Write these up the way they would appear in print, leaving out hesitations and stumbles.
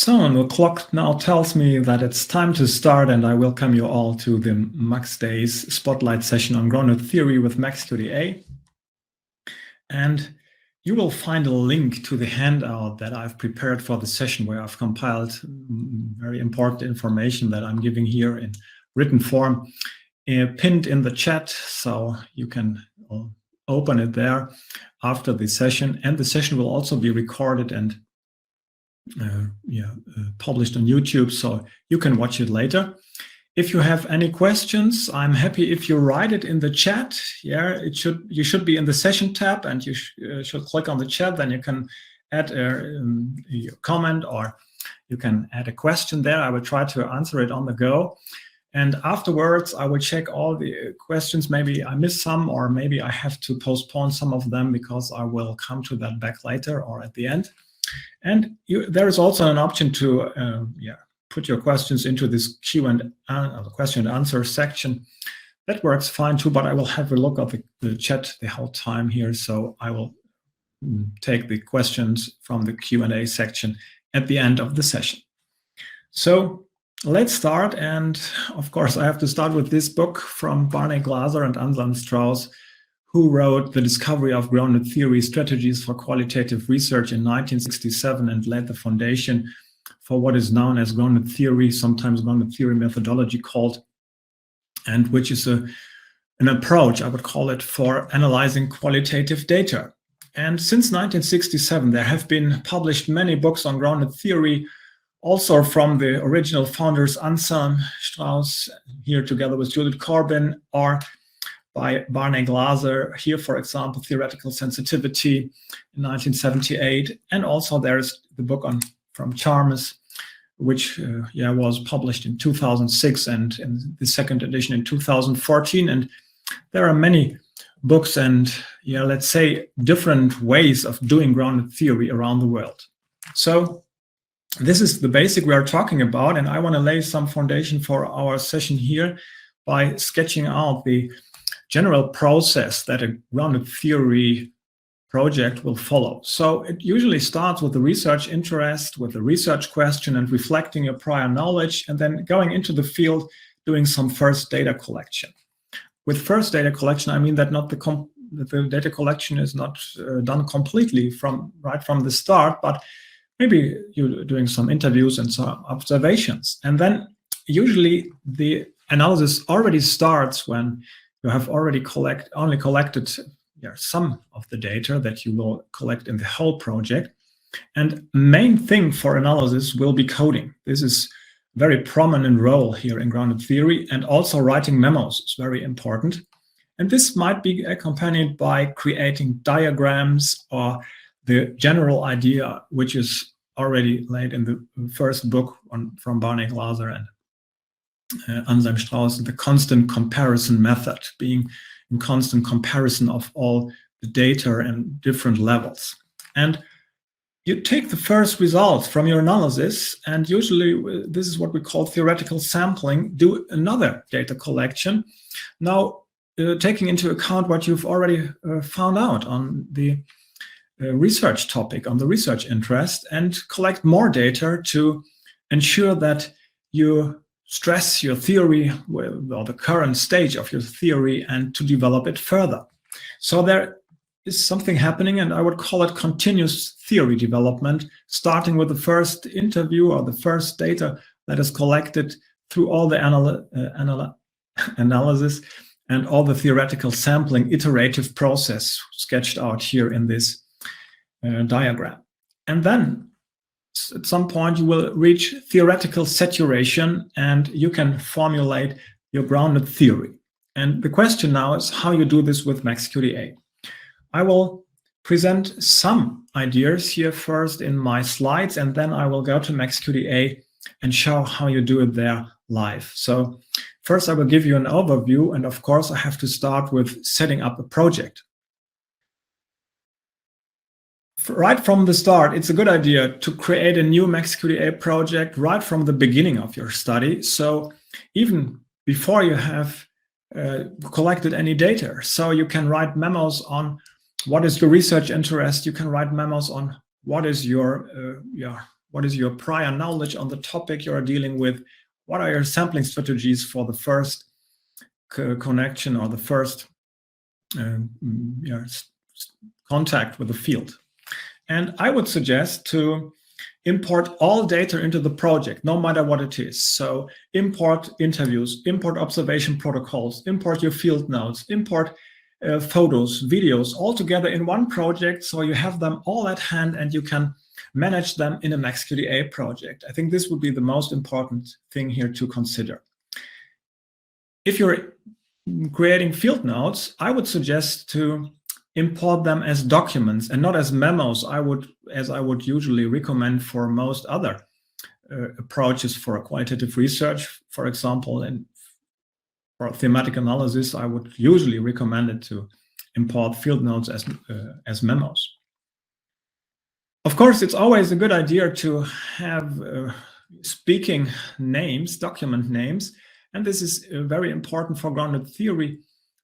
So the clock now tells me that it's time to start, and I welcome you all to the MAXDAYS Spotlight session on grounded theory with MAXQDA. And you will find a link to the handout that I've prepared for the session, where I've compiled very important information that I'm giving here in written form, pinned in the chat, so you can open it there after the session. And the session will also be recorded and published on YouTube, so you can watch it later. If you have any questions, I'm happy if you write it in the chat. You should be in the session tab, and you should click on the chat. Then you can add a comment, or you can add a question there. I will try to answer it on the go. And afterwards, I will check all the questions. Maybe I missed some, or maybe I have to postpone some of them, because I will come to that back later or at the end. And there is also an option to put your questions into this question and answer section. That works fine too, but I will have a look at the chat the whole time here, so I will take the questions from the Q&A section at the end of the session. So let's start, and of course I have to start with this book from Barney Glaser and Anselm Strauss, who wrote The Discovery of Grounded Theory, Strategies for Qualitative Research in 1967, and laid the foundation for what is known as grounded theory, sometimes grounded theory methodology called, and which is an approach, I would call it, for analyzing qualitative data. And since 1967, there have been published many books on grounded theory, also from the original founders Anselm Strauss, here together with Judith Corbin, or by Barney Glaser, here, for example, Theoretical Sensitivity in 1978. And also there's the book from Chalmers, which was published in 2006, and in the second edition in 2014. And there are many books and, let's say, different ways of doing grounded theory around the world. So this is the basic we are talking about, and I want to lay some foundation for our session here by sketching out the general process that a grounded theory project will follow. So it usually starts with the research interest, with the research question, and reflecting your prior knowledge, and then going into the field, doing some first data collection. With first data collection, I mean that the data collection is not done completely right from the start, but maybe you're doing some interviews and some observations. And then usually the analysis already starts when you have already only collected some of the data that you will collect in the whole project. And main thing for analysis will be coding. This is a very prominent role here in grounded theory, and also writing memos is very important. And this might be accompanied by creating diagrams or the general idea, which is already laid in the first book from Barney Glaser and Anselm Strauss, the constant comparison method, being in constant comparison of all the data and different levels. And you take the first results from your analysis, and usually this is what we call theoretical sampling, do another data collection. Now, taking into account what you've already found out on the research topic, on the research interest, and collect more data to ensure that you stress your theory, or the current stage of your theory, and to develop it further. So there is something happening, and I would call it continuous theory development, starting with the first interview or the first data that is collected through all the analysis and all the theoretical sampling iterative process sketched out here in this diagram. And then at some point you will reach theoretical saturation, and you can formulate your grounded theory. And the question now is how you do this with MAXQDA. I will present some ideas here first in my slides, and then I will go to MAXQDA and show how you do it there live. So first I will give you an overview, and of course I have to start with setting up a project. Right from the start, it's a good idea to create a new MAXQDA project right from the beginning of your study. So even before you have collected any data. So you can write memos on what is the research interest. You can write memos on what is your What is your prior knowledge on the topic you are dealing with? What are your sampling strategies for the first connection or the first contact with the field? And I would suggest to import all data into the project, no matter what it is. So import interviews, import observation protocols, import your field notes, import photos, videos, all together in one project, so you have them all at hand and you can manage them in a MAXQDA project. I think this would be the most important thing here to consider. If you're creating field notes, I would suggest to import them as documents and not as memos, as I would usually recommend for most other approaches for qualitative research, for example, and for thematic analysis, I would usually recommend it to import field notes as memos. Of course, it's always a good idea to have speaking names, document names, and this is very important for grounded theory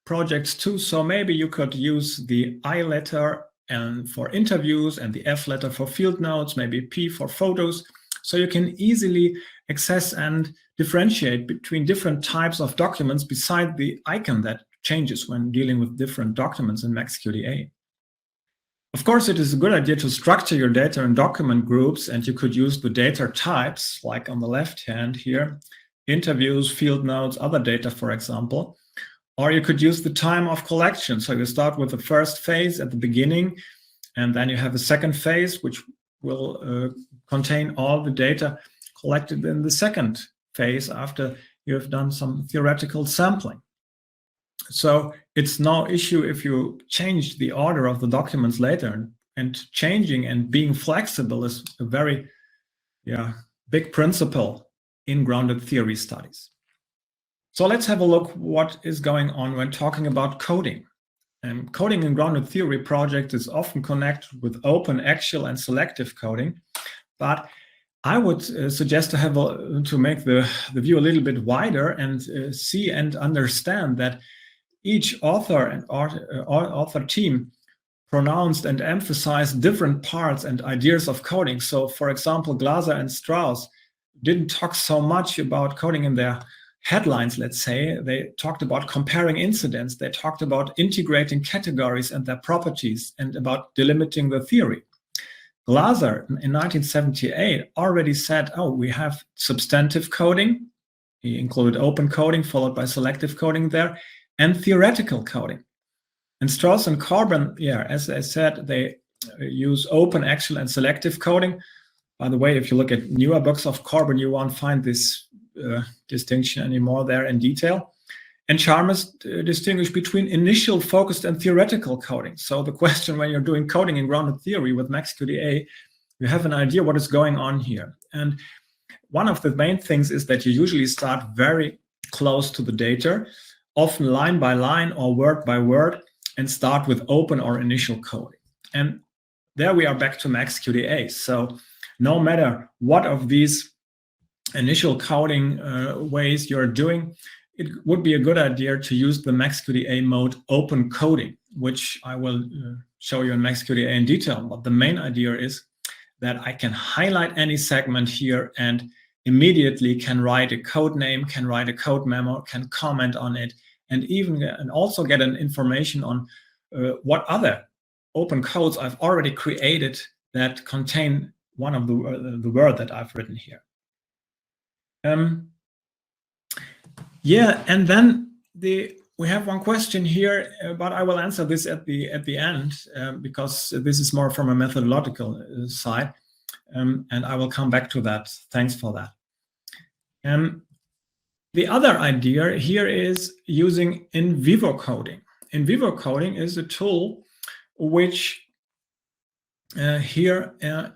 projects too. So maybe you could use the I letter and for interviews and the F letter for field notes, maybe P for photos, so you can easily access and differentiate between different types of documents beside the icon that changes when dealing with different documents in MAXQDA. Of course, it is a good idea to structure your data in document groups, and you could use the data types, like on the left hand here, interviews, field notes, other data, for example. Or you could use the time of collection. So you start with the first phase at the beginning, and then you have a second phase, which will contain all the data collected in the second phase after you have done some theoretical sampling. So it's no issue if you change the order of the documents later, and changing and being flexible is a very big principle in grounded theory studies. So let's have a look what is going on when talking about coding. And coding in grounded theory project is often connected with open, actual, and selective coding. But I would suggest to make the view a little bit wider and see and understand that each author and author team pronounced and emphasized different parts and ideas of coding. So, for example, Glaser and Strauss didn't talk so much about coding in their headlines, let's say. They talked about comparing incidents. They talked about integrating categories and their properties and about delimiting the theory. Glaser in 1978 already said, oh, we have substantive coding. He included open coding followed by selective coding there, and theoretical coding. And Strauss and Corbin, as I said, they use open, actual, and selective coding. By the way, if you look at newer books of Corbin, you won't find this distinction anymore there in detail. And Chalmers distinguish between initial, focused, and theoretical coding. So the question when you're doing coding in grounded theory with MAXQDA, you have an idea what is going on here. And one of the main things is that you usually start very close to the data, often line by line or word by word, and start with open or initial coding. And there we are back to MAXQDA. So no matter what of these initial coding ways you're doing, it would be a good idea to use the MAXQDA mode open coding, which I will show you in MAXQDA in detail. But the main idea is that I can highlight any segment here and immediately can write a code name, can write a code memo, can comment on it, and also get an information on what other open codes I've already created that contain one of the word that I've written here. And then we have one question here, but I will answer this at the end because this is more from a methodological side, and I will come back to that. Thanks for that. The other idea here is using in-vivo coding. In-vivo coding is a tool which here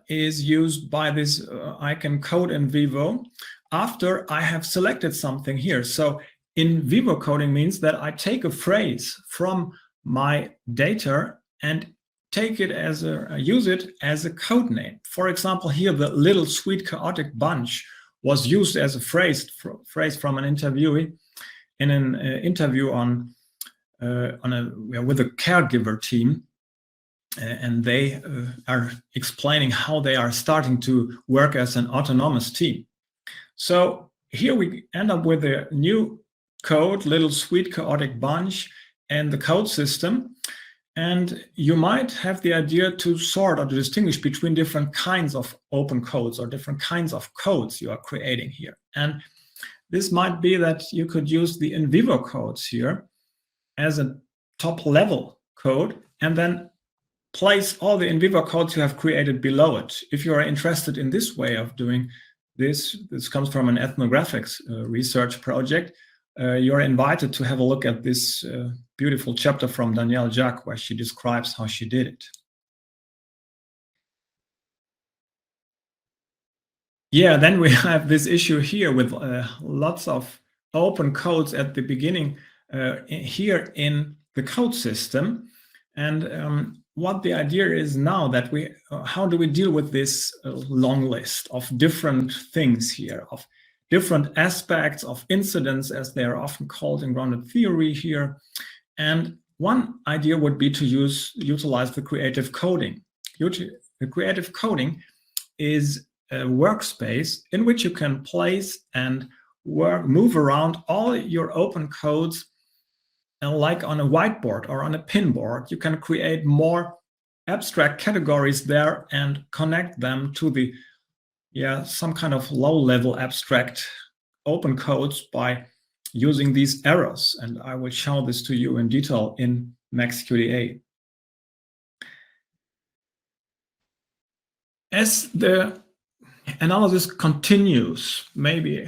is used by this icon code in-vivo after I have selected something here. So in-vivo coding means that I take a phrase from my data and use it as a code name. For example, here the little sweet chaotic bunch was used as a phrase from an interviewee in an interview with a caregiver team. and they are explaining how they are starting to work as an autonomous team. So here we end up with a new code, little sweet chaotic bunch, and the code system. And you might have the idea to sort or to distinguish between different kinds of open codes or different kinds of codes you are creating here. And this might be that you could use the in-vivo codes here as a top-level code and then place all the in-vivo codes you have created below it. If you are interested in this way of doing this comes from an ethnographics research project. You're invited to have a look at this beautiful chapter from Danielle Jacques, where she describes how she did it. Yeah, then we have this issue here with lots of open codes at the beginning here in the code system. And what the idea is now that how do we deal with this long list of different things here, of different aspects of incidents, as they are often called in grounded theory here. And one idea would be to utilize the creative coding. The creative coding is a workspace in which you can place and move around all your open codes, and like on a whiteboard or on a pinboard. You can create more abstract categories there and connect them to the some kind of low-level abstract open codes by using these arrows. And I will show this to you in detail in MAXQDA. As the analysis continues, maybe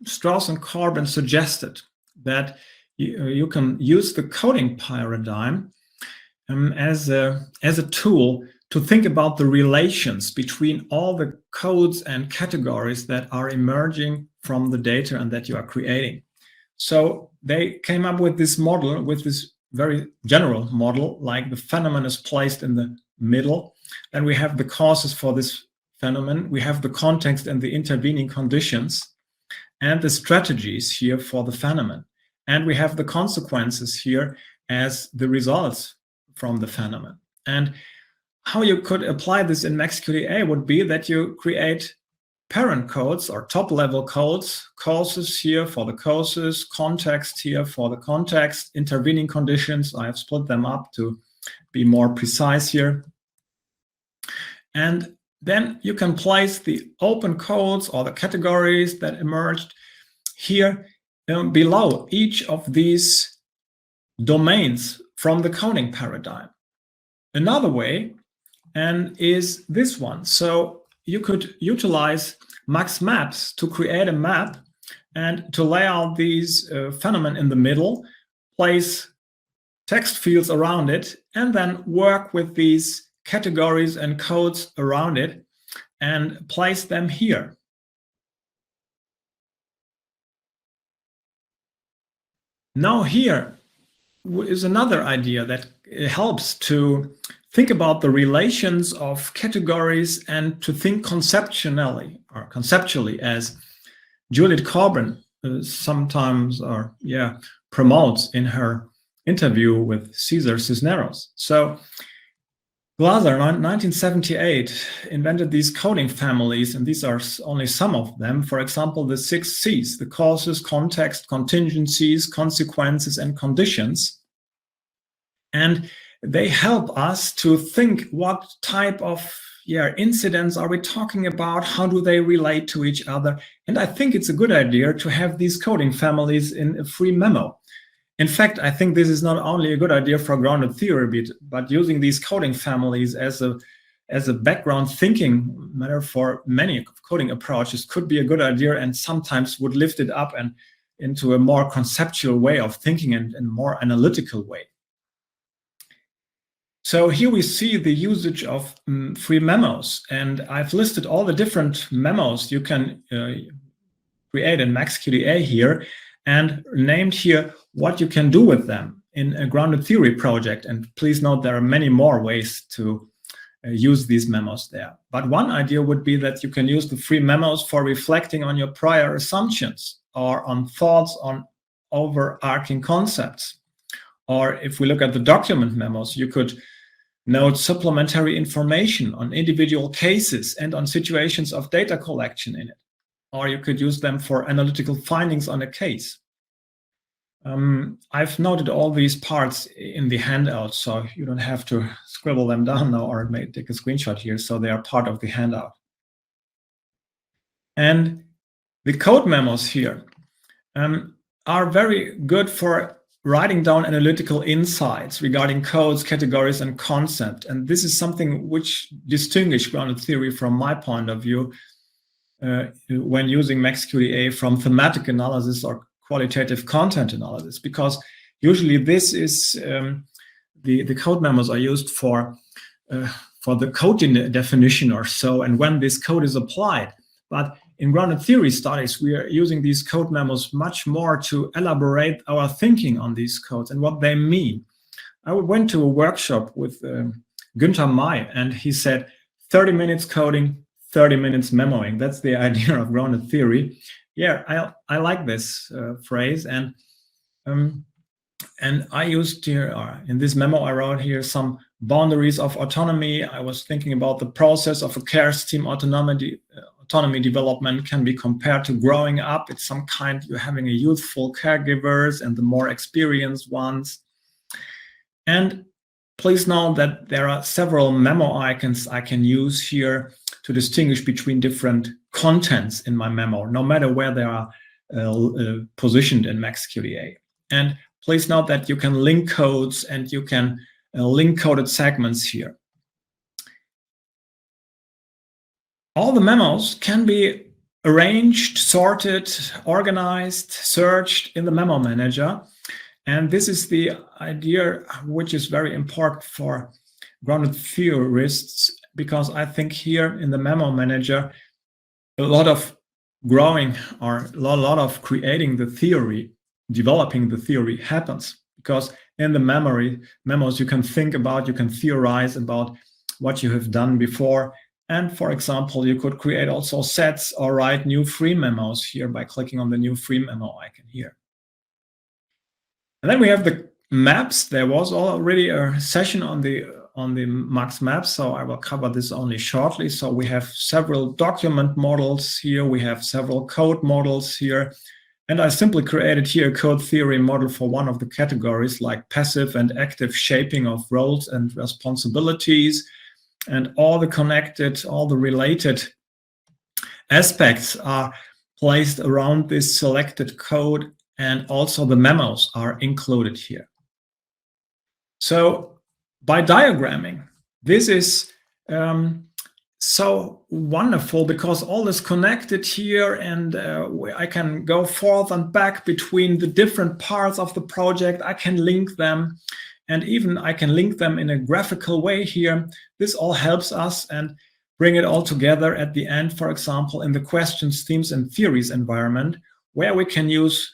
Strauss and Corbin suggested that you can use the coding paradigm as a tool to think about the relations between all the codes and categories that are emerging from the data and that you are creating. So they came up with this model, with this very general model, like the phenomenon is placed in the middle. Then we have the causes for this phenomenon. We have the context and the intervening conditions and the strategies here for the phenomenon. And we have the consequences here as the results from the phenomenon. And how you could apply this in MAXQDA would be that you create parent codes or top-level codes, causes here for the causes, context here for the context, intervening conditions. I have split them up to be more precise here. And then you can place the open codes or the categories that emerged here below each of these domains from the coding paradigm. Another way is this one. So you could utilize MAXMaps to create a map and to lay out these phenomena in the middle, place text fields around it, and then work with these categories and codes around it and place them here. Now here is another idea that helps to think about the relations of categories and to think conceptually, as Juliet Corbin sometimes promotes in her interview with Cesar Cisneros. So Glaser, in 1978, invented these coding families, and these are only some of them. For example, the 6 C's, the causes, context, contingencies, consequences, and conditions. And they help us to think what type of incidents are we talking about, how do they relate to each other. And I think it's a good idea to have these coding families in a free memo. In fact, I think this is not only a good idea for grounded theory, but using these coding families as a background thinking matter for many coding approaches could be a good idea, and sometimes would lift it up and into a more conceptual way of thinking and more analytical way. So here we see the usage of free memos, and I've listed all the different memos you can create in MAXQDA here, and named here what you can do with them in a grounded theory project. And please note there are many more ways to use these memos there. But one idea would be that you can use the free memos for reflecting on your prior assumptions or on thoughts on overarching concepts, Or if we look at the document memos, you could note supplementary information on individual cases and on situations of data collection in it. Or you could use them for analytical findings on a case. I've noted all these parts in the handout, so you don't have to scribble them down now or maybe take a screenshot here, so they are part of the handout. And the code memos here are very good for writing down analytical insights regarding codes, categories, and concept. And this is something which distinguishes grounded theory from my point of view when using MAXQDA from thematic analysis or qualitative content analysis, because usually this is the code memos are used for the code definition or so, and when this code is applied. But in grounded theory studies, we are using these code memos much more to elaborate our thinking on these codes and what they mean. I went to a workshop with Günther May, and he said 30 minutes coding, 30 minutes memoing. That's the idea of grounded theory. Yeah, I like this phrase, and I used here in this memo I wrote here some boundaries of autonomy. I was thinking about the process of a care team autonomy development can be compared to growing up. It's some kind, you're having a youthful caregivers and the more experienced ones. And please know that there are several memo icons I can use here to distinguish between different contents in my memo, no matter where they are positioned in MAXQDA. And please note that you can link codes and you can link coded segments here. All the memos can be arranged, sorted, organized, searched in the memo manager. And this is the idea which is very important for grounded theorists, because I think here in the memo manager, a lot of growing or a lot of creating the theory, developing the theory happens, because in the memos you can think about, you can theorize about what you have done before. And for example, you could create also sets or write new free memos here by clicking on the new free memo icon here. And then we have the maps. There was already a session on the MAXMaps, so I will cover this only shortly. So we have several document models here. We have several code models here. And I simply created here a code theory model for one of the categories, like passive and active shaping of roles and responsibilities. And all the related aspects are placed around this selected code, and also the memos are included here. So by diagramming, this is so wonderful, because all is connected here, and I can go forth and back between the different parts of the project. I can link them, and even I can link them in a graphical way here. This all helps us and bring it all together at the end, for example, in the questions, themes, and theories environment, where we can use,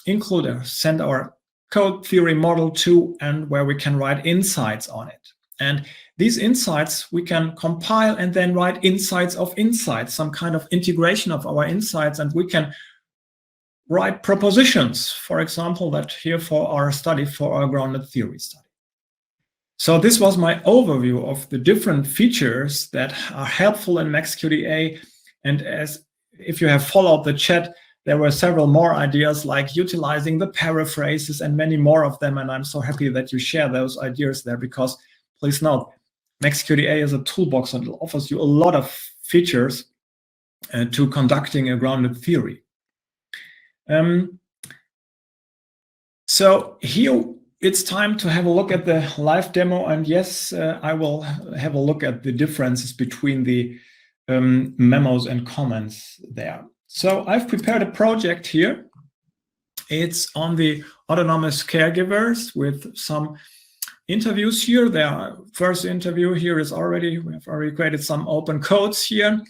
include or send our code theory model to, and where we can write insights on it. And these insights we can compile and then write insights of insights, some kind of integration of our insights, and we can write propositions, for example, that here for our study, for our grounded theory study. So this was my overview of the different features that are helpful in MAXQDA. And as if you have followed the chat, there were several more ideas, like utilizing the paraphrases and many more of them. And I'm so happy that you share those ideas there, because please note, MAXQDA is a toolbox and it offers you a lot of features to conducting a grounded theory. So here it's time to have a look at the live demo, and yes, I will have a look at the differences between the memos and comments there. So I've prepared a project here. It's on the autonomous caregivers with some interviews here. The first interview here is we have already created some open codes here,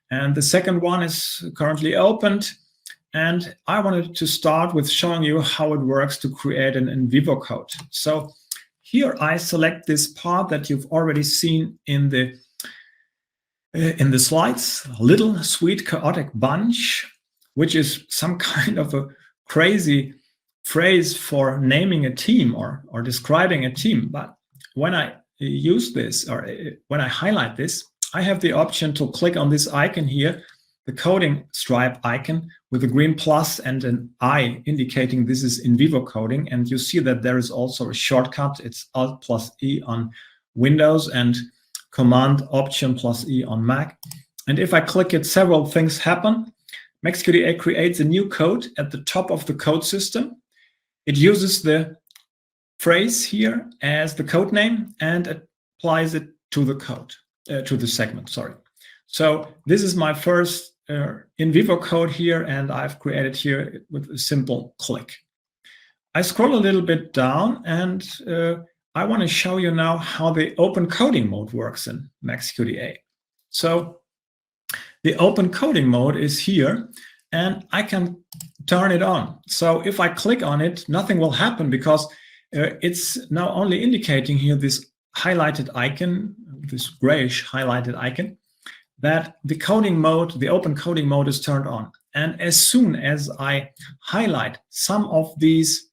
and the second one is currently opened. And I wanted to start with showing you how it works to create an in-vivo code. So here I select this part that you've already seen in the slides, a little sweet chaotic bunch, which is some kind of a crazy phrase for naming a team or describing a team. But when I use this, or when I highlight this, I have the option to click on this icon here, the coding stripe icon with a green plus and an I indicating this is in vivo coding. And you see that there is also a shortcut. It's Alt plus E on Windows and Command Option plus E on Mac. And if I click it, several things happen. MAXQDA creates a new code at the top of the code system. It uses the phrase here as the code name and applies it to the code, to the segment, sorry. So this is my first in vivo code here, and I've created here with a simple click. I scroll a little bit down, and I want to show you now how the open coding mode works in MAXQDA. So the open coding mode is here, and I can turn it on. So if I click on it, nothing will happen because it's now only indicating here this highlighted icon, this grayish highlighted icon, that the coding mode, the open coding mode is turned on. And as soon as I highlight some of these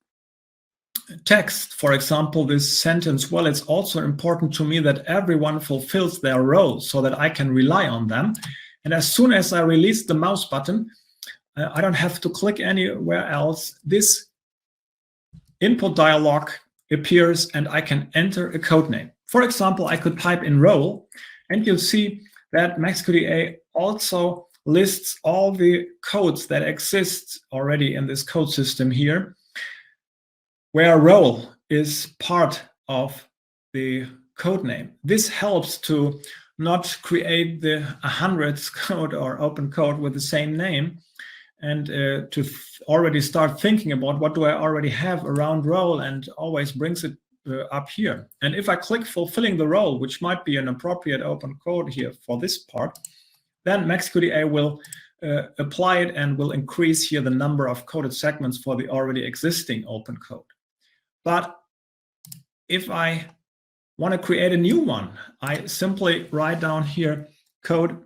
text, for example, this sentence, well, it's also important to me that everyone fulfills their role so that I can rely on them. And as soon as I release the mouse button, I don't have to click anywhere else. This input dialog appears and I can enter a code name. For example, I could type in role, and you'll see that MAXQDA also lists all the codes that exist already in this code system here, where role is part of the code name. This helps to not create the 100th code or open code with the same name, and to already start thinking about what do I already have around role, and always brings it up here. And if I click fulfilling the role, which might be an appropriate open code here for this part, then MAXQDA will apply it and will increase here the number of coded segments for the already existing open code. But if I want to create a new one, I simply write down here code,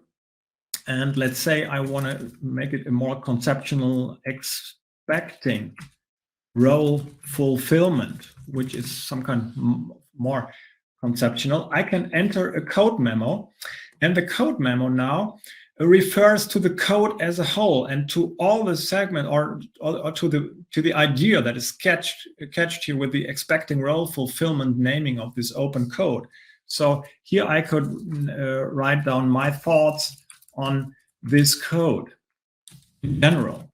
and let's say I want to make it a more conceptual, expecting role fulfillment, which is some kind more conceptual. I can enter a code memo, and the code memo now refers to the code as a whole and to all the segment, or to the idea that is catched here with the expecting role fulfillment naming of this open code. So here I could write down my thoughts on this code in general.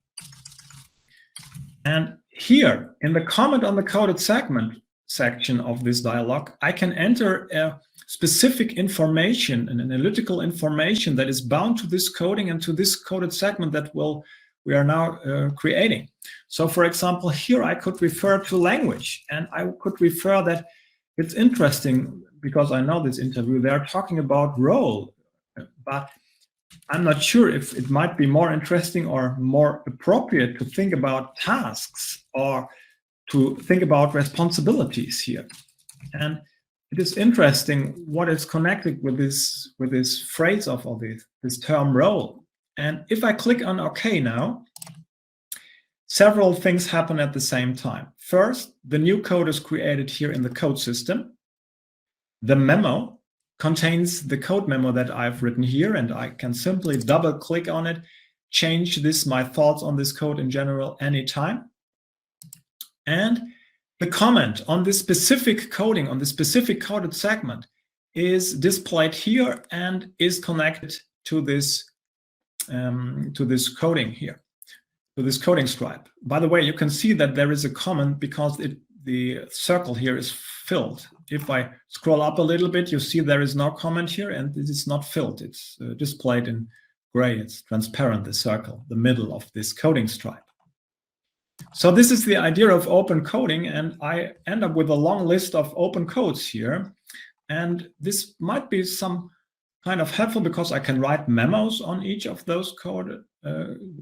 And here in the comment on the coded segment section of this dialog, I can enter a specific information, an analytical information that is bound to this coding and to this coded segment that we are now creating. So for example, here I could refer to language, and I could refer that it's interesting because I know this interview, they're talking about role, but I'm not sure if it might be more interesting or more appropriate to think about tasks or to think about responsibilities here. And it is interesting what is connected with this phrase of this term role. And if I click on OK now, several things happen at the same time. First, the new code is created here in the code system. The memo contains the code memo that I've written here, and I can simply double click on it, change my thoughts on this code in general anytime. And the comment on this specific coding, on the specific coded segment, is displayed here and is connected to this coding here, to this coding stripe. By the way, you can see that there is a comment because the circle here is filled. If I scroll up a little bit, you see there is no comment here, and it is not filled. It's displayed in gray. It's transparent, the circle, the middle of this coding stripe. So this is the idea of open coding, and I end up with a long list of open codes here. And this might be some kind of helpful because I can write memos on each of those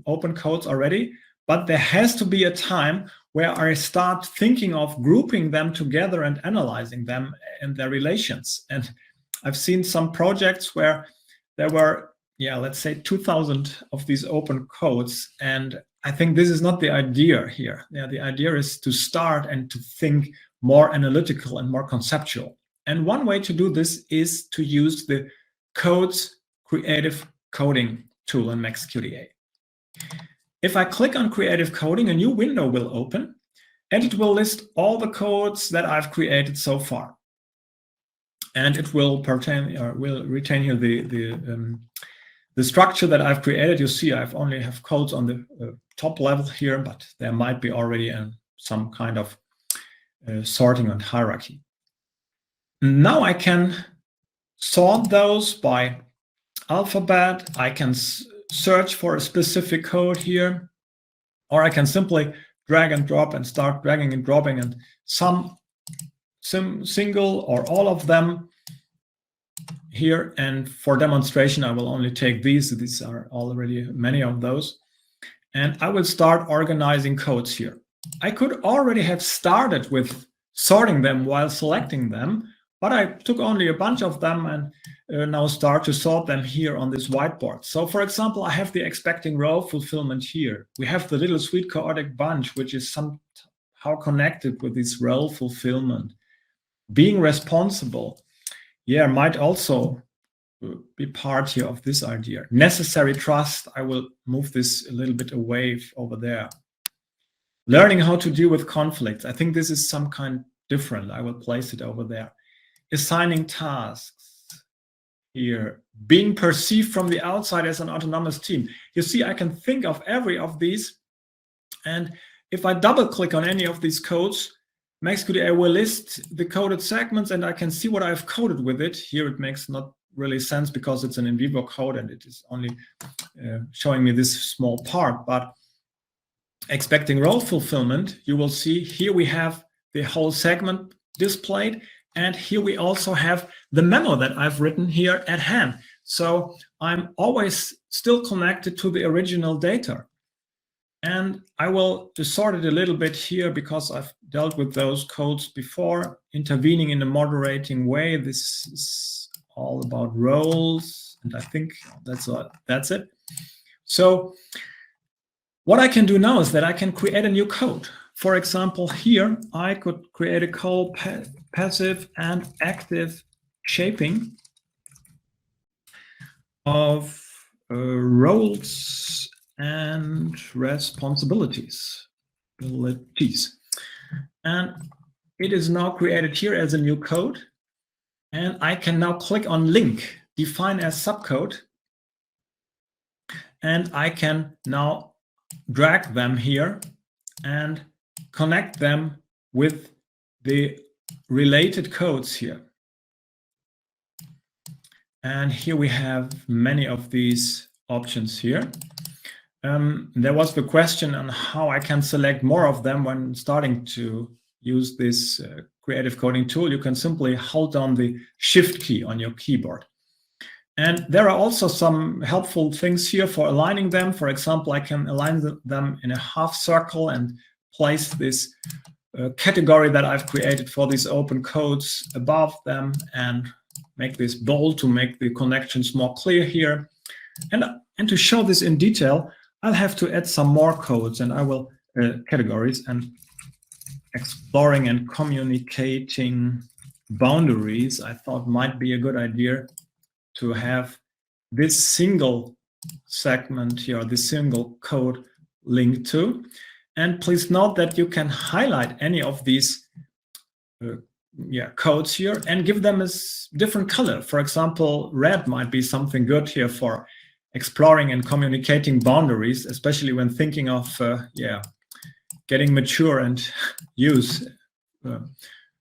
open codes already. But there has to be a time where I start thinking of grouping them together and analyzing them and their relations. And I've seen some projects where there were, let's say 2,000 of these open codes, and I think this is not the idea here. Yeah, the idea is to start and to think more analytical and more conceptual. And one way to do this is to use the code's creative coding tool in MAXQDA. If I click on creative coding, a new window will open and it will list all the codes that I've created so far. And it will retain here the structure that I've created. You see, I've only have codes on the top level here, but there might be already some kind of sorting and hierarchy. Now I can sort those by alphabet. I can search for a specific code here, or I can simply drag and drop and start dragging and dropping, and some single or all of them here. And for demonstration, I will only take these. These are already many of those. And I will start organizing codes here. I could already have started with sorting them while selecting them, but I took only a bunch of them and now start to sort them here on this whiteboard. So for example, I have the expecting row fulfillment here. We have the little sweet chaotic bunch, which is somehow connected with this role fulfillment. Being responsible, yeah, might also be part here of this idea. Necessary trust, I will move this a little bit away over there. Learning how to deal with conflicts, I think this is some kind different. I will place it over there. Assigning tasks here. Being perceived from the outside as an autonomous team. You see, I can think of every of these, and if I double click on any of these codes, MAXQDA will list the coded segments and I can see what I've coded with it. Here it makes not really sense because it's an in-vivo code and it is only showing me this small part. But expecting role fulfillment, you will see here we have the whole segment displayed, and here we also have the memo that I've written here at hand. So I'm always still connected to the original data. And I will sort it a little bit here because I've dealt with those codes before, intervening in a moderating way. This is all about roles, and I think that's it. So what I can do now is that I can create a new code. For example, here I could create a code passive and active shaping of roles and responsibilities. And it is now created here as a new code. And I can now click on link, define as subcode. And I can now drag them here and connect them with the related codes here. And here we have many of these options here. There was the question on how I can select more of them when starting to use this creative coding tool. You can simply hold down the Shift key on your keyboard. And there are also some helpful things here for aligning them. For example, I can align them in a half circle and place this category that I've created for these open codes above them and make this bold to make the connections more clear here. And to show this in detail, I'll have to add some more codes, and I will categories and exploring and communicating boundaries. I thought might be a good idea to have this single segment here, this single code linked to. And please note that you can highlight any of these codes here and give them a different color. For example, red might be something good here for exploring and communicating boundaries, especially when thinking of getting mature and use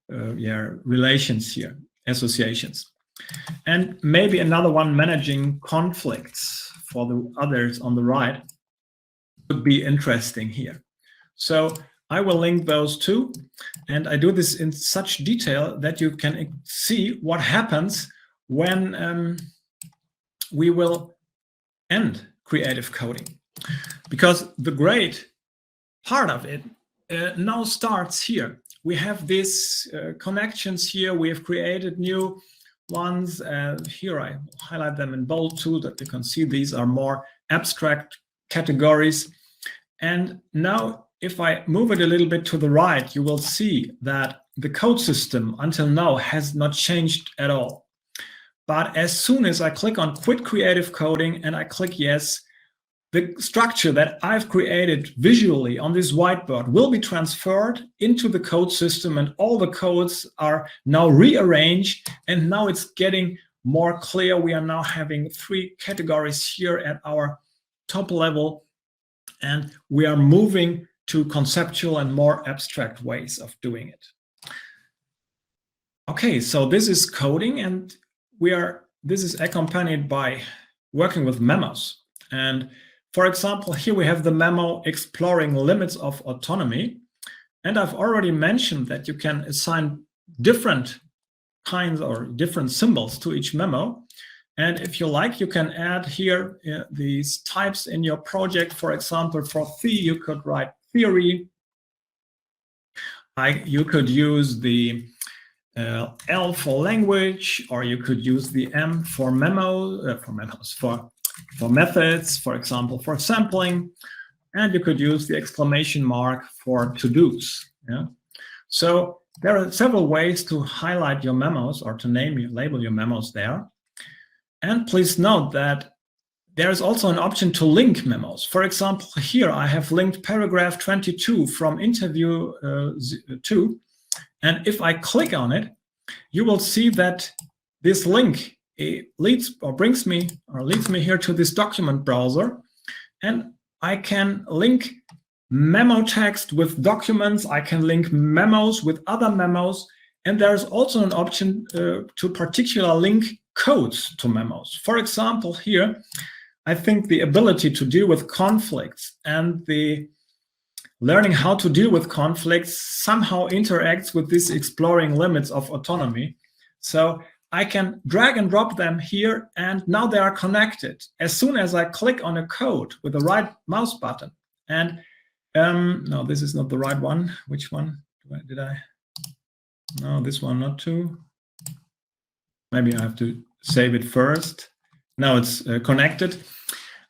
relations here, associations. And maybe another one, managing conflicts for the others on the right, would be interesting here. So I will link those two, and I do this in such detail that you can see what happens when we will end creative coding. Because the great part of it now starts here. We have these connections here. We have created new ones. Here I highlight them in bold too, that you can see these are more abstract categories. And now if I move it a little bit to the right, you will see that the code system until now has not changed at all. But as soon as I click on Quit Creative Coding and I click Yes, the structure that I've created visually on this whiteboard will be transferred into the code system, and all the codes are now rearranged, and now it's getting more clear. We are now having 3 categories here at our top level, and we are moving to conceptual and more abstract ways of doing it. Okay, so this is coding, and this is accompanied by working with memos. And for example, here we have the memo exploring limits of autonomy. And I've already mentioned that you can assign different kinds or different symbols to each memo. And if you like, you can add here these types in your project. For example, for you could write theory. You could use the L for language, or you could use the M for for methods, for example, for sampling, and you could use the exclamation mark for to-dos. Yeah? So there are several ways to highlight your memos or to label your memos there. And please note that there is also an option to link memos. For example, here I have linked paragraph 22 from interview 2. And if I click on it, you will see that this link leads me here to this document browser, and I can link memo text with documents. I can link memos with other memos, and there's also an option to particular link codes to memos. For example, here I think the ability to deal with conflicts and the learning how to deal with conflicts somehow interacts with this exploring limits of autonomy. So I can drag and drop them here, and now they are connected. As soon as I click on a code with the right mouse button, and no, this is not the right one. Which one did I? No, this one, not two. Maybe I have to save it first. Now it's connected.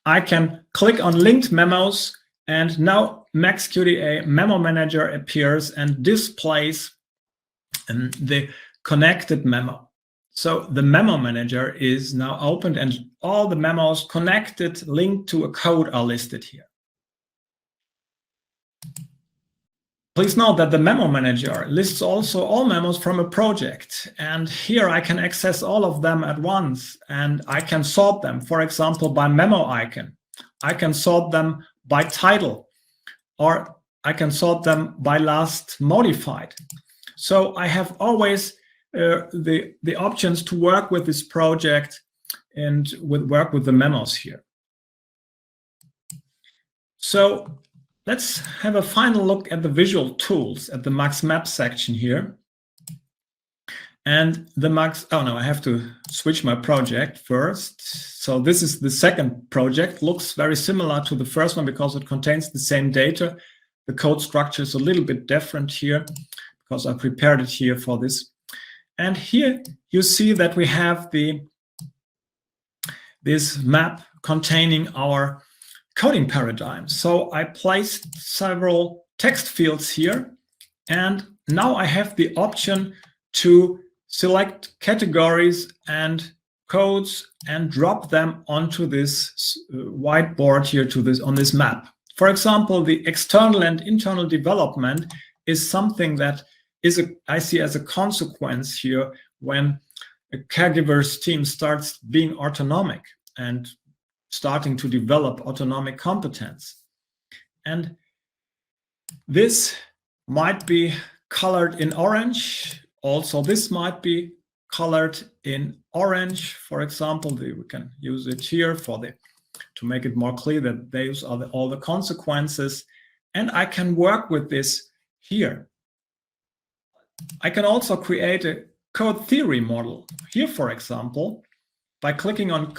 I can click on linked memos, and now MAXQDA Memo Manager appears and displays the connected memo. So the Memo Manager is now opened, and all the memos connected, linked to a code are listed here. Please note that the Memo Manager lists also all memos from a project, and here I can access all of them at once, and I can sort them, for example, by memo icon. I can sort them by title, or I can sort them by last modified. So I have always the options to work with this project and work with the memos here. So let's have a final look at the visual tools at the MAXMaps section here. And the I have to switch my project first. So this is the second project. Looks very similar to the first one because it contains the same data. The code structure is a little bit different here because I prepared it here for this. And here you see that we have this map containing our coding paradigm. So I placed several text fields here, and now I have the option to select categories and codes and drop them onto this whiteboard here on this map. For example, the external and internal development is something that I see as a consequence here when a caregiver's team starts being autonomic and starting to develop autonomic competence. And this might be colored in orange. Also, this might be colored in orange. For example, we can use it here to make it more clear that those are all the consequences. And I can work with this here. I can also create a code theory model here, for example, by clicking on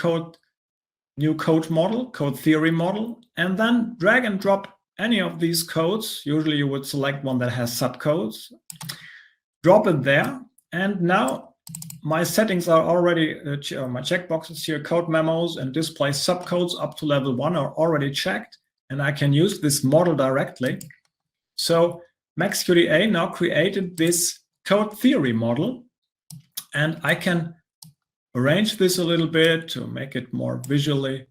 new code model, code theory model, and then drag and drop any of these codes. Usually you would select one that has subcodes, drop it there, and now my settings are already, my checkboxes here, code memos and display subcodes up to level 1 are already checked. and I can use this model directly. So MAXQDA now created this code theory model, and I can arrange this a little bit to make it more visually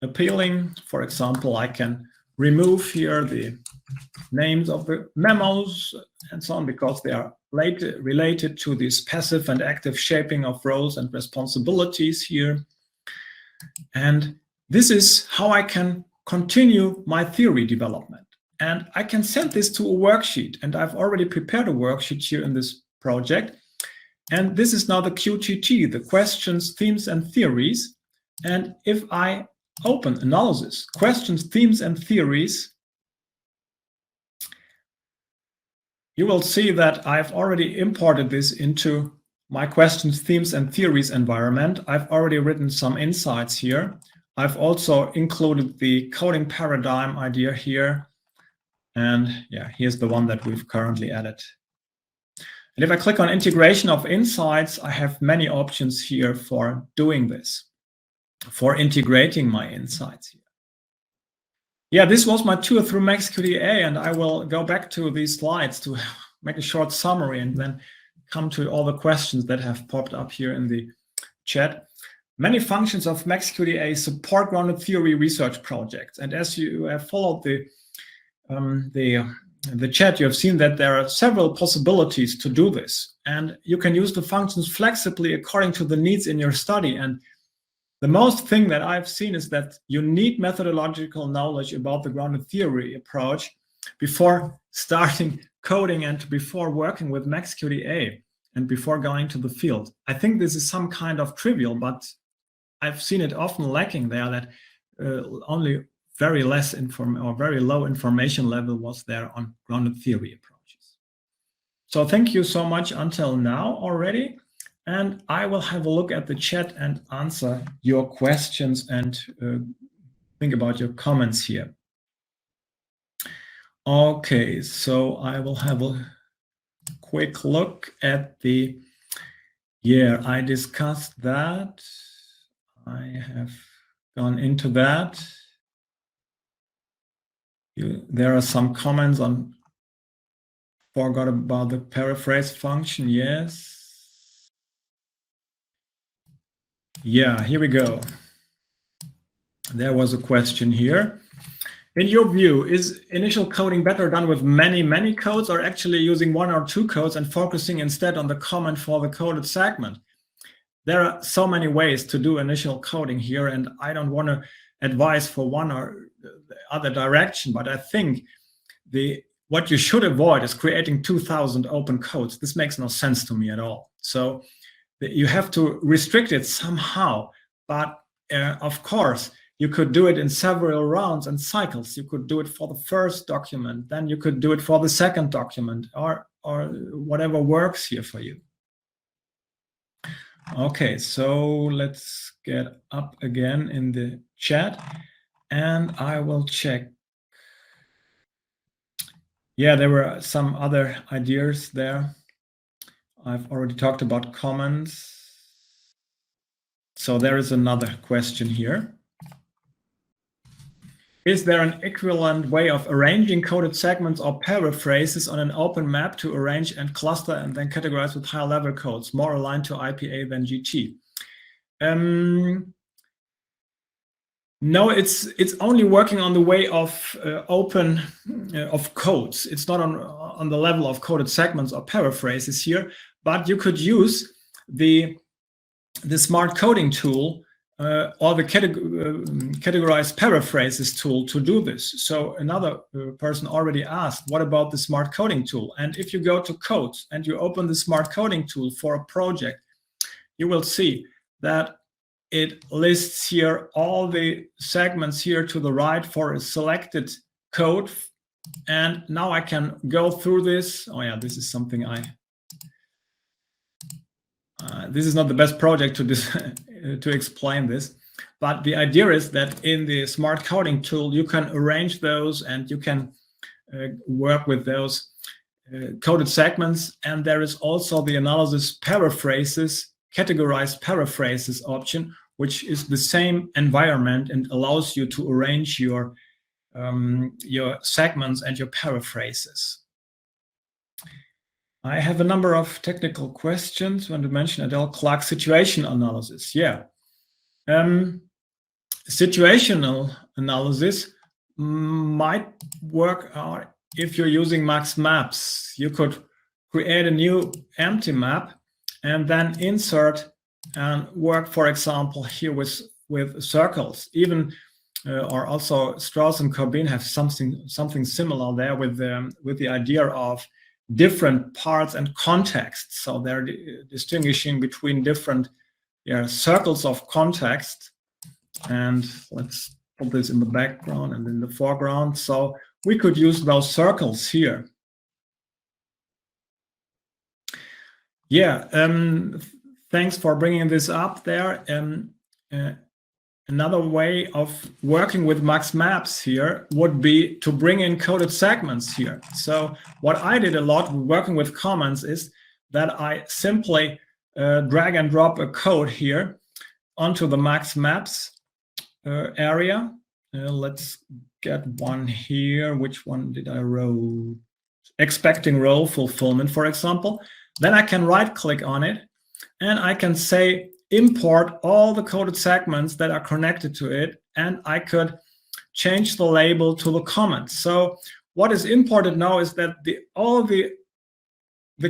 appealing. For example, I can remove here the names of the memos and so on, because they are related to this passive and active shaping of roles and responsibilities here. And this is how I can continue my theory development. And I can send this to a worksheet, and I've already prepared a worksheet here in this project. And this is now the QTT, the questions, themes, and theories. And if I open analysis, questions, themes, and theories, you will see that I've already imported this into my questions, themes, and theories environment. I've already written some insights here. I've also included the coding paradigm idea here. And yeah, here's the one that we've currently added. And if I click on integration of insights, I have many options here for doing this, for integrating my insights here. Yeah, this was my tour through MAXQDA, and I will go back to these slides to make a short summary and then come to all the questions that have popped up here in the chat. Many functions of MAXQDA support grounded theory research projects. And as you have followed the chat, you have seen that there are several possibilities to do this. And you can use the functions flexibly according to the needs in your study. And the most thing that I've seen is that you need methodological knowledge about the grounded theory approach before starting coding and before working with MAXQDA and before going to the field. I think this is some kind of trivial, but I've seen it often lacking there, that only very low information level was there on grounded theory approaches. So thank you so much until now already. And I will have a look at the chat and answer your questions and think about your comments here. Okay, so I will have a quick look at the, yeah, I discussed that. I have gone into that. There are some comments on, forgot about the paraphrase function, yes. Yeah, here we go. There was a question here. In your view, is initial coding better done with many codes, or actually using one or two codes and focusing instead on the comment for the coded segment? There are so many ways to do initial coding here, and I don't want to advise for one or the other direction, but I think what you should avoid is creating 2,000 open codes. This makes no sense to me at all. So you have to restrict it somehow, but of course, you could do it in several rounds and cycles. You could do it for the first document, then you could do it for the second document, or whatever works here for you. Okay, so let's get up again in the chat, and I will check. Yeah, there were some other ideas there. I've already talked about comments. So there is another question here. Is there an equivalent way of arranging coded segments or paraphrases on an open map to arrange and cluster and then categorize with higher level codes, more aligned to IPA than GT? No, it's only working on the way of open of codes. It's not on the level of coded segments or paraphrases here, but you could use the smart coding tool or the categorized paraphrases tool to do this. So another person already asked, what about the smart coding tool? And if you go to code and you open the smart coding tool for a project, you will see that it lists here all the segments here to the right for a selected code. And now I can go through this. Oh yeah, this is something this is not the best project to explain this, but the idea is that in the smart coding tool, you can arrange those and you can work with those coded segments. And there is also the analysis paraphrases, categorized paraphrases option, which is the same environment and allows you to arrange your your segments and your paraphrases. I have a number of technical questions when to mention Adele Clark situation analysis. Yeah. Situational analysis might work out if you're using MAXMaps. You could create a new empty map and then insert and work, for example, here with circles. Even or also Strauss and Corbin have something similar there with the idea of different parts and contexts. So they're distinguishing between different circles of context. And let's put this in the background and in the foreground. So we could use those circles here. Yeah, thanks for bringing this up there. Another way of working with MAXMaps here would be to bring in coded segments here. So what I did a lot working with comments is that I simply drag and drop a code here onto the MAXMaps area. Let's get one here. Which one did I row? Expecting role fulfillment, for example. Then I can right click on it and I can say import all the coded segments that are connected to it, and I could change the label to the comments. So what is imported now is that all the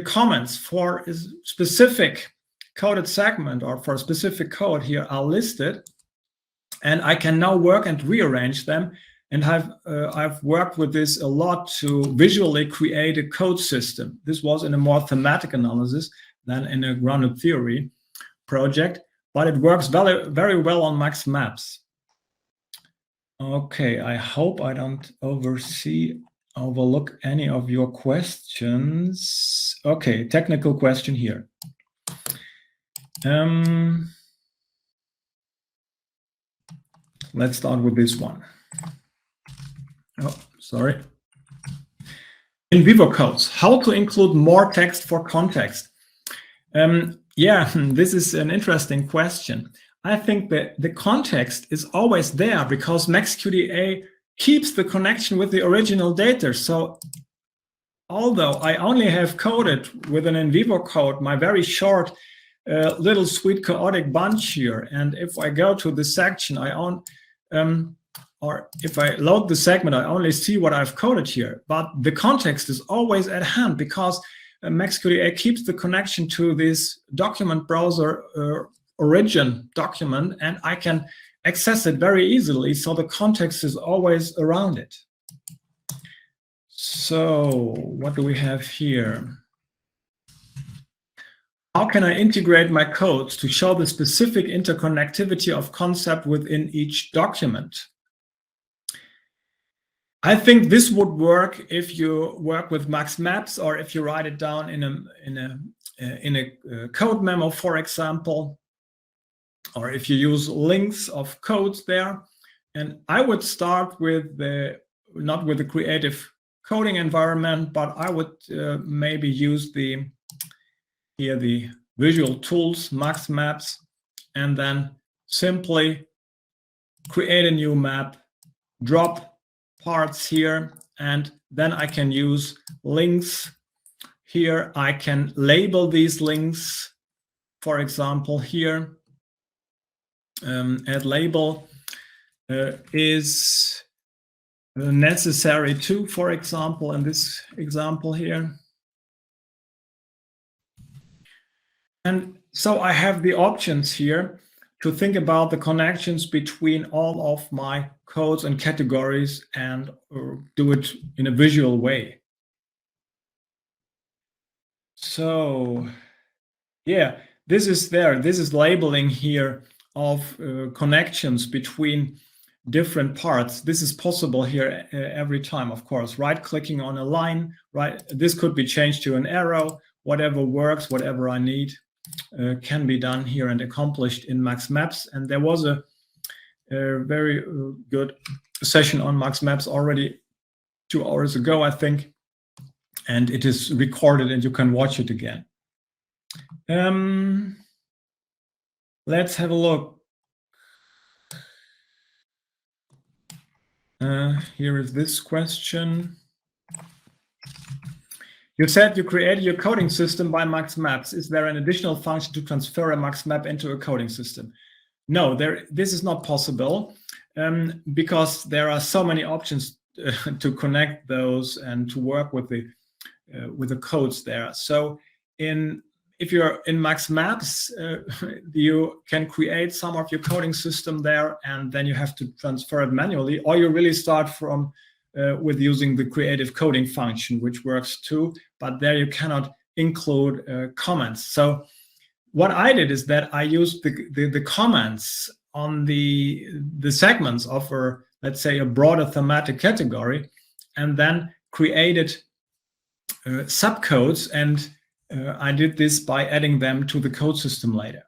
comments for a specific coded segment or for a specific code here are listed, and I can now work and rearrange them. And I've worked with this a lot to visually create a code system. This was in a more thematic analysis than in a grounded theory project, but it works very, very well on MAXMaps. Okay, I hope I don't overlook any of your questions. Okay, technical question here. Let's start with this one. Oh, sorry. In-vivo codes, how to include more text for context. Yeah, this is an interesting question. I think that the context is always there because MAXQDA keeps the connection with the original data. So although I only have coded with an in-vivo code my very short little sweet chaotic bunch here, and if I go to the section, or if I load the segment, I only see what I've coded here. But the context is always at hand because MAXQDA keeps the connection to this document browser origin document, and I can access it very easily. So the context is always around it. So what do we have here? How can I integrate my codes to show the specific interconnectivity of concept within each document? I think this would work if you work with MAXMaps or if you write it down in a code memo, for example, or if you use links of codes there. And I would start with not with the creative coding environment, but I would maybe use the visual tools, MAXMaps, and then simply create a new map, drop parts here, and then I can use links here. I can label these links, for example, here. Add label is necessary too, for example, in this example here. And so I have the options here to think about the connections between all of my codes and categories and do it in a visual way. So yeah, this is there. This is labeling here of connections between different parts. This is possible here every time, of course. Right-clicking on a line, right? This could be changed to an arrow. Whatever works, whatever I need, can be done here and accomplished in MAXMaps. And there was a very good session on MAXMaps already 2 hours ago, I think, and it is recorded and you can watch it again. Let's have a look. Here is this question. You said you created your coding system by MAXMaps. Is there an additional function to transfer a MAXMap into a coding system? No, this is not possible because there are so many options to connect those and to work with the codes there. So if you're in MAXMaps, you can create some of your coding system there, and then you have to transfer it manually, or you really start from with using the creative coding function, which works too, but there you cannot include comments. So what I did is that I used the comments on the segments of let's say a broader thematic category, and then created subcodes, and I did this by adding them to the code system later.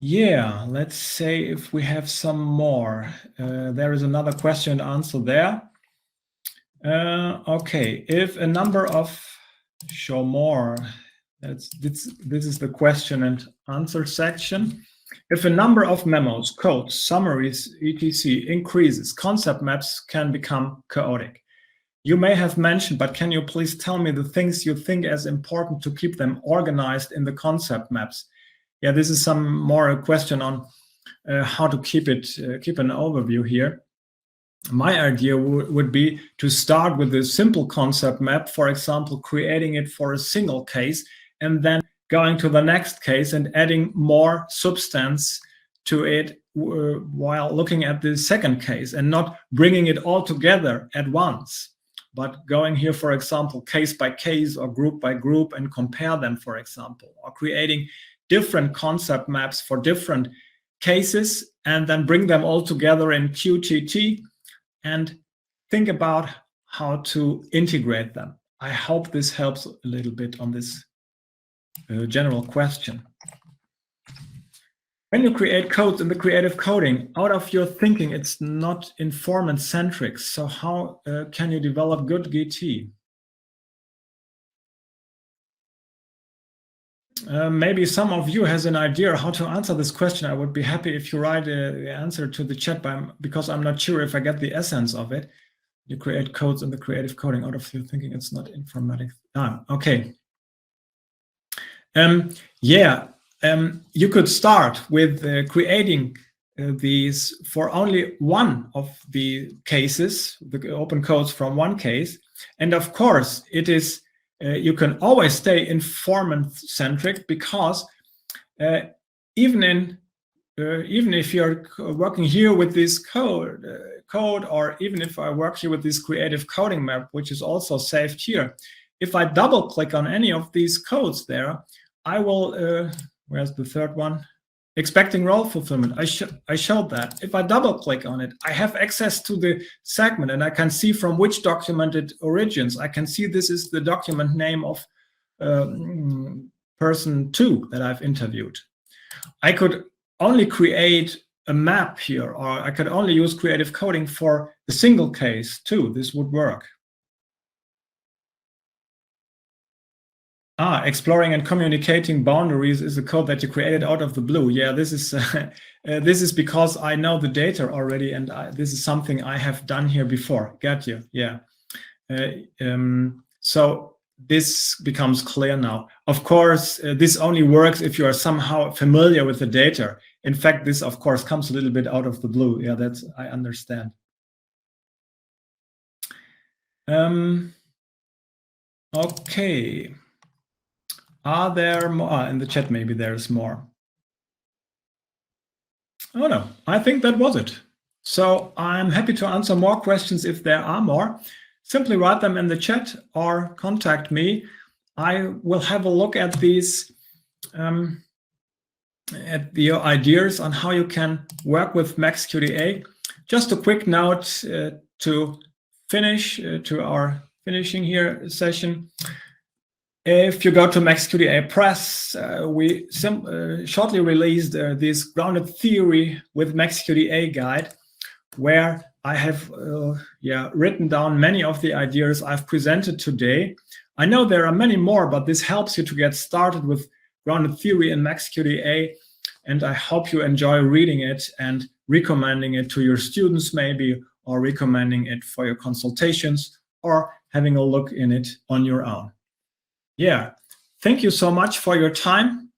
Yeah, let's say if we have some more. There is another question and answer there. Okay, if a number of, show more. This is the question and answer section. If a number of memos, codes, summaries, etc. increases, concept maps can become chaotic. You may have mentioned, but can you please tell me the things you think as important to keep them organized in the concept maps? Yeah, this is some more a question on how to keep an overview here. My idea would be to start with a simple concept map, for example, creating it for a single case, and then going to the next case and adding more substance to it while looking at the second case, and not bringing it all together at once, but going here, for example, case by case or group by group and compare them, for example, or creating different concept maps for different cases and then bring them all together in QTT and think about how to integrate them. I hope this helps a little bit on this general question. When you create codes in the creative coding, out of your thinking, it's not informant-centric. So how can you develop good GT? Maybe some of you has an idea how to answer this question. I would be happy if you write the answer to the chat, because I'm not sure if I get the essence of it. You create codes in the creative coding, out of your thinking, it's not informatic. Okay. You could start with creating these for only one of the cases, the open codes from one case. And of course, it is you can always stay informant-centric, because even if you're working here with this code, or even if I work here with this creative coding map, which is also saved here, if I double click on any of these codes there, I will, where's the third one? Expecting role fulfillment. I showed that. If I double click on it, I have access to the segment, and I can see from which document it origins. I can see this is the document name of person 2 that I've interviewed. I could only create a map here, or I could only use creative coding for the single case too. This would work. Exploring and communicating boundaries is a code that you created out of the blue. Yeah, this is because I know the data already, and this is something I have done here before. Got you? Yeah. So this becomes clear now. Of course, this only works if you are somehow familiar with the data. In fact, this of course comes a little bit out of the blue. Yeah, that's, I understand. Okay. Are there more? In the chat, maybe there's more. Oh no, I think that was it. So I'm happy to answer more questions if there are more. Simply write them in the chat or contact me. I will have a look at these, at your ideas on how you can work with MAXQDA. Just a quick note to finish, to our finishing here session. If you go to MAXQDA Press, we shortly released this grounded theory with MAXQDA guide, where I have written down many of the ideas I've presented today. I know there are many more, but this helps you to get started with grounded theory in MAXQDA and I hope you enjoy reading it and recommending it to your students maybe, or recommending it for your consultations, or having a look in it on your own. Yeah, thank you so much for your time,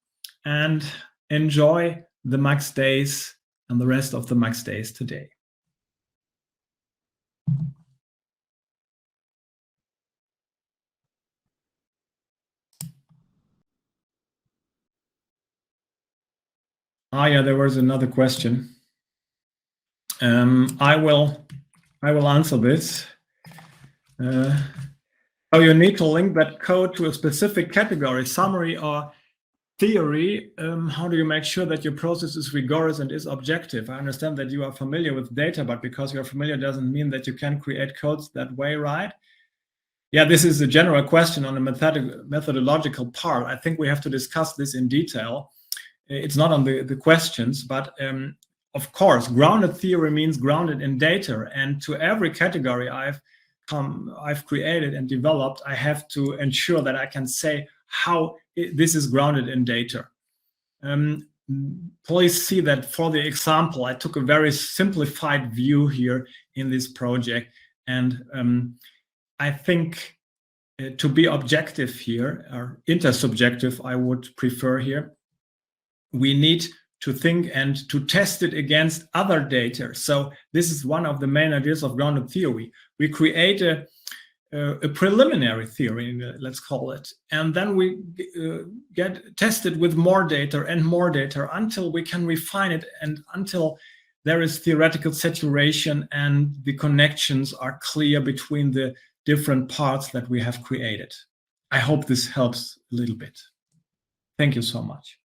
and enjoy the MAXDAYS and the rest of the MAXDAYS today. Yeah, there was another question. I will answer this. So you need to link that code to a specific category, summary, or theory. How do you make sure that your process is rigorous and is objective? I understand that you are familiar with data, but because you're familiar doesn't mean that you can create codes that way, right? Yeah, this is a general question on the methodological part. I think we have to discuss this in detail. It's not on the questions, but of course, grounded theory means grounded in data. And to every category I've created and developed, I have to ensure that I can say how this is grounded in data. Please see that for the example, I took a very simplified view here in this project. And I think to be objective here, or intersubjective, I would prefer here, we need to think and to test it against other data. So this is one of the main ideas of grounded theory. We create a preliminary theory, let's call it, and then we get tested with more data and more data until we can refine it, and until there is theoretical saturation and the connections are clear between the different parts that we have created. I hope this helps a little bit. Thank you so much.